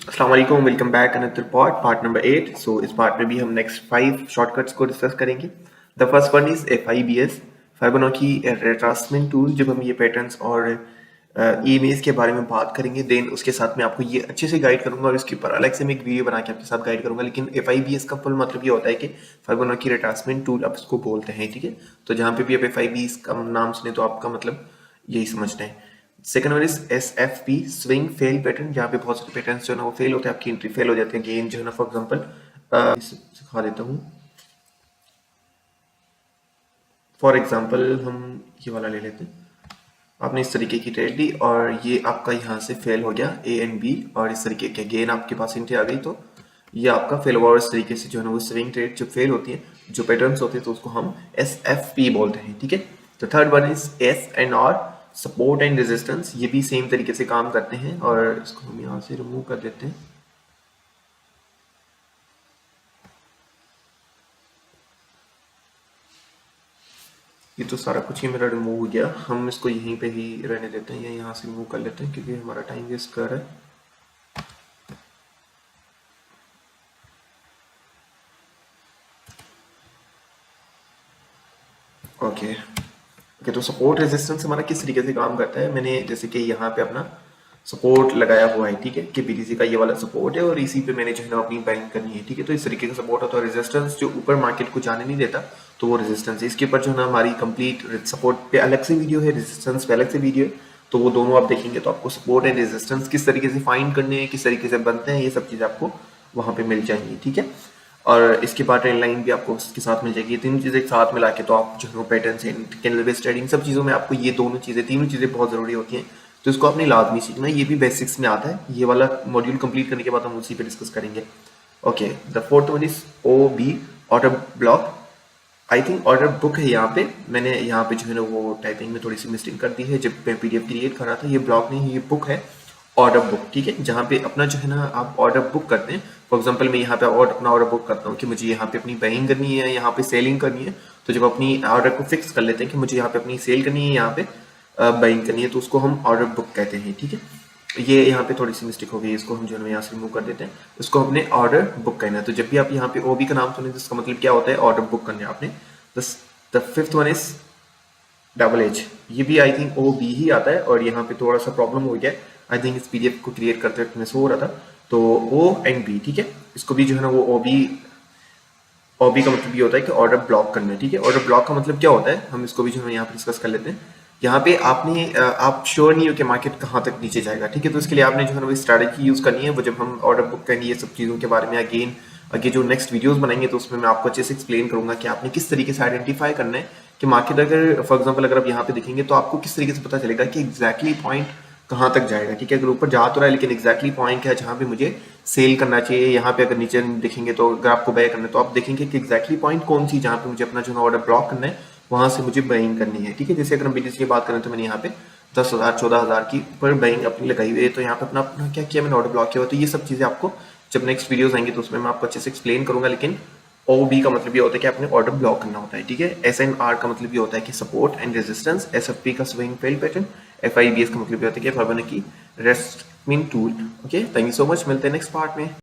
अस्सलाम वालेकुम, welcome back another part number 8। सो इस पार्ट में भी हम नेक्स्ट 5 शॉर्टकट्स को डिस्कस करेंगे। The first one is FIBS, Fibonacci retracement tool. जब हम ये पैटर्न्स और इमेज के बारे में बात करेंगे, देन उसके साथ में आपको ये अच्छे से गाइड करूंगा और इसके ऊपर अलग से मैं एक वीडियो बना के आपके साथ गाइड करूंगा। लेकिन FIBS का फुल मतलब ये होता है कि फिबोनाची रिट्रेसमेंट टूल आप इसको बोलते हैं, ठीक है। तो जहाँ पे भी आप FIBS का नाम सुने तो आपका मतलब यही समझते हैं। Second one is SFP, swing fail pattern, जहाँ पे बहुत सारे पैटर्न्स जो है ना वो फेल होते हैं, आपकी एंट्री फेल हो जाती है। गेन जो है ना, फॉर एग्जांपल सिखा देता हूँ। फॉर एग्जांपल हम ये वाला ले लेते हैं। आपने इस तरीके की ट्रेड ली और ये आपका यहाँ से फेल हो गया A एंड B, और इस तरीके के गेन आपके पास एंट्री आ गई, तो ये आपका फेल हुआ। और इस तरीके से जो है ना वो स्विंग ट्रेड जब फेल होती है, जो पैटर्न्स होते हैं, तो उसको हम SFP बोलते हैं, ठीक है। तो third one is SNR, support and resistance. ये भी सेम तरीके से काम करते हैं और इसको हम यहाँ से रिमूव कर देते हैं। ये तो सारा कुछ ही मेरा रिमूव हो गया, हम इसको यहीं पे ही रहने देते हैं या यहाँ से रिमूव कर लेते हैं क्योंकि हमारा टाइम वेस्ट कर रहा है। ओके ओके, तो सपोर्ट रेजिस्टेंस हमारा किस तरीके से काम करता है। मैंने जैसे कि यहाँ पे अपना सपोर्ट लगाया हुआ है, ठीक है, कि BTC का ये वाला सपोर्ट है और इसी पे मैंने जो है ना अपनी बाइंग करनी है, ठीक है। तो इस तरीके का सपोर्ट होता है। रेजिस्टेंस जो ऊपर मार्केट को जाने नहीं देता, तो वो रेजिस्टेंस है। इसके ऊपर जो है ना हमारी कंप्लीट सपोर्ट पे अलग से वीडियो है, रेजिस्टेंस पे अलग से वीडियो है। तो वो दोनों आप देखेंगे तो आपको सपोर्ट एंड रेजिस्टेंस किस तरीके से फाइंड करने हैं, किस तरीके से बनते हैं, ये सब चीज़ आपको वहाँ पे मिल जाएंगी, ठीक है। और इसके बाद ट्रेंड लाइन भी आपको इसके साथ मिल जाएगी। तीन चीज़ें एक साथ मिला के तो आप जो है पैटर्न से कैंडल बेस्ड ट्रेडिंग सब चीज़ों में आपको ये दोनों चीज़ें, तीनों चीज़ें बहुत ज़रूरी होती हैं। तो इसको आपने लाजमी सीखना है, ये भी बेसिक्स में आता है। ये वाला मॉड्यूल कंप्लीट करने के बाद हम उसी पे डिस्कस करेंगे। Okay, the fourth one is OB, order block. I think order book है यहाँ पे, मैंने यहाँ पे जो है ना वो टाइपिंग में थोड़ी सी मिस्टेक कर दी है जब मैं PDF क्रिएट कर रहा था। ये ब्लॉक नहीं, ये बुक है, ऑर्डर बुक, ठीक है। जहाँ पे अपना जो है ना आप ऑर्डर बुक करते हैं। फॉर एग्जांपल मैं यहाँ पे अपना ऑर्डर बुक करता हूँ कि मुझे यहाँ पे अपनी बाइंग करनी है, यहाँ पे सेलिंग करनी है। तो जब अपनी ऑर्डर को फिक्स कर लेते हैं कि मुझे यहाँ पे अपनी सेल करनी है, यहाँ पे बाइंग करनी है, तो उसको हम ऑर्डर बुक कहते हैं, ठीक है। ये यहाँ पे थोड़ी सी मिस्टेक हो गई, इसको हम जो है यहाँ से रिमूव कर देते हैं। इसको हमने ऑर्डर बुक करना है। तो जब भी आप यहाँ पे OB का नाम सुने तो इसका मतलब क्या होता है, ऑर्डर बुक करना है आपने। The fifth one is double H, ये भी आई थिंक OB ही आता है और यहाँ पे थोड़ा सा प्रॉब्लम हो गया। आई थिंक इस PDF को क्रिएट करते वक्त मिस हो रहा था। तो O एंड B, ठीक है। इसको भी जो है ना वो OB का मतलब ये होता है कि ऑर्डर ब्लॉक करना है, ठीक है। ऑर्डर ब्लॉक का मतलब क्या होता है, हम इसको भी जो है यहाँ पे डिस्कस कर लेते हैं। यहाँ पे आप श्योर नहीं हो कि मार्केट कहाँ तक नीचे जाएगा, ठीक है। तो इसके लिए आपने जो है ना वो स्ट्रैटेजी यूज करनी है। वो जब हम ऑर्डर बुक करेंगे ये सब चीज़ों के बारे में अगेन आगे जो नेक्स्ट वीडियोस बनाएंगे तो उसमें मैं आपको अच्छे से एक्सप्लेन करूंगा कि आपने किस तरीके से आइडेंटिफाई करना है कि मार्केट अगर फॉर एग्जांपल अगर आप यहाँ पे देखेंगे तो आपको किस तरीके से पता चलेगा कि एग्जैक्टली पॉइंट कहाँ तक जाएगा, ठीक है। अगर ऊपर जा तो रहा है लेकिन एग्जैक्टली पॉइंट क्या है जहाँ पे मुझे सेल करना चाहिए। यहाँ पे अगर नीचे देखेंगे तो अगर आपको बाय करना है तो आप देखेंगे कि एग्जैक्टली पॉइंट कौन सी जहाँ पे मुझे अपना जो ऑर्डर ब्लॉक करना है वहां से मुझे बाइंग करनी है, ठीक है। जैसे अगर हम BTC की बात करें तो मैंने यहाँ पे 10,000 14,000 की पर बाइंग अपनी लगाई हुई है। तो यहाँ पे अपना क्या किया मैंने, ऑर्डर ब्लॉक किया हुआ। तो ये सब चीजें आपको जब नेक्स्ट वीडियोस आएंगे तो उसमें मैं आपको अच्छे से एक्सप्लेन करूंगा। लेकिन OB का मतलब ये होता है कि आपने ऑर्डर ब्लॉक करना होता है, ठीक है। SNR का मतलब ये होता है कि सपोर्ट एंड रेजिस्टेंस। SFP का स्विंग फेल पैटर्न। FIBS का मतलब ये होता है कि Fibonacci retracement tool. Okay, thank you so much, मिलते हैं नेक्स्ट पार्ट में।